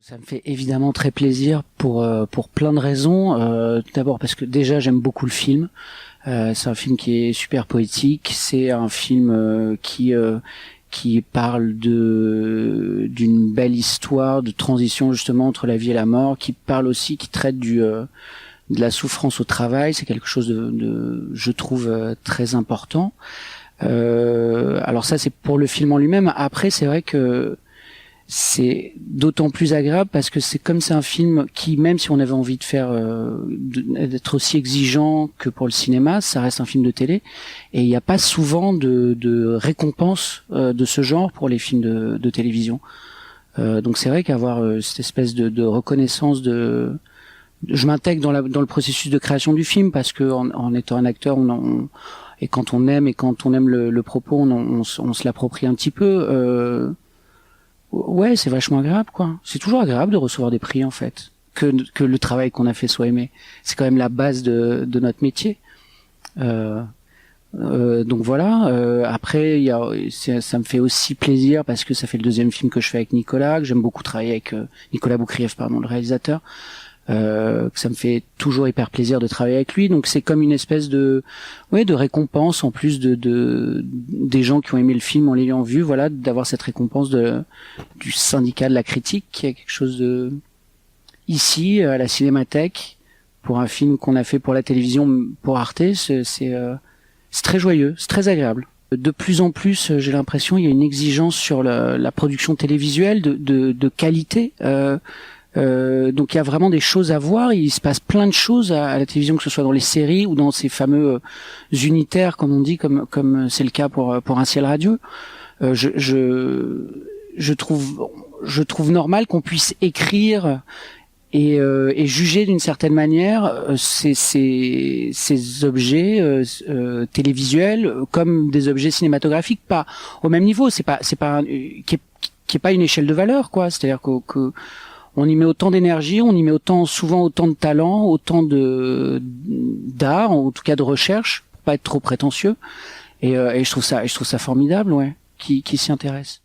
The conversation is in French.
Ça me fait évidemment très plaisir pour plein de raisons. D'abord parce que déjà j'aime beaucoup le film. C'est un film qui est super poétique. C'est un film qui parle d'une belle histoire de transition justement entre la vie et la mort, qui parle aussi, qui traite de la souffrance au travail. C'est quelque chose je trouve très important. Alors ça c'est pour le film en lui-même. Après c'est vrai que c'est d'autant plus agréable parce que c'est un film qui, même si on avait envie de faire d'être aussi exigeant que pour le cinéma, ça reste un film de télé et il n'y a pas souvent de récompense de ce genre pour les films de télévision. Donc c'est vrai qu'avoir cette espèce de reconnaissance je m'intègre dans le processus de création du film parce que en étant un acteur, et quand on aime le propos, on se l'approprie un petit peu. Ouais, c'est vachement agréable, quoi. C'est toujours agréable de recevoir des prix, en fait. Que le travail qu'on a fait soit aimé. C'est quand même la base de notre métier. Donc voilà. Après, ça me fait aussi plaisir parce que ça fait le deuxième film que je fais avec Nicolas, que j'aime beaucoup travailler avec Nicolas Boukrieff, le réalisateur. Que ça me fait toujours hyper plaisir de travailler avec lui, donc c'est comme une espèce de récompense en plus des gens qui ont aimé le film en l'ayant vu, voilà, d'avoir cette récompense du syndicat de la critique, qui est quelque chose ici à la Cinémathèque pour un film qu'on a fait pour la télévision, pour Arte. C'est très joyeux, c'est très agréable. De plus en plus, j'ai l'impression il y a une exigence sur la production télévisuelle de qualité. Donc il y a vraiment des choses à voir, il se passe plein de choses à la télévision, que ce soit dans les séries ou dans ces fameux unitaires, comme on dit, comme c'est le cas pour Un ciel radieux. Je trouve normal qu'on puisse écrire et juger d'une certaine manière ces objets télévisuels comme des objets cinématographiques, pas au même niveau. C'est pas qui est pas une échelle de valeur, quoi. C'est-à-dire que on y met autant d'énergie, on y met souvent autant de talent, autant d'art, en tout cas de recherche, pour pas être trop prétentieux. Et je trouve ça formidable, ouais, qui s'y intéresse.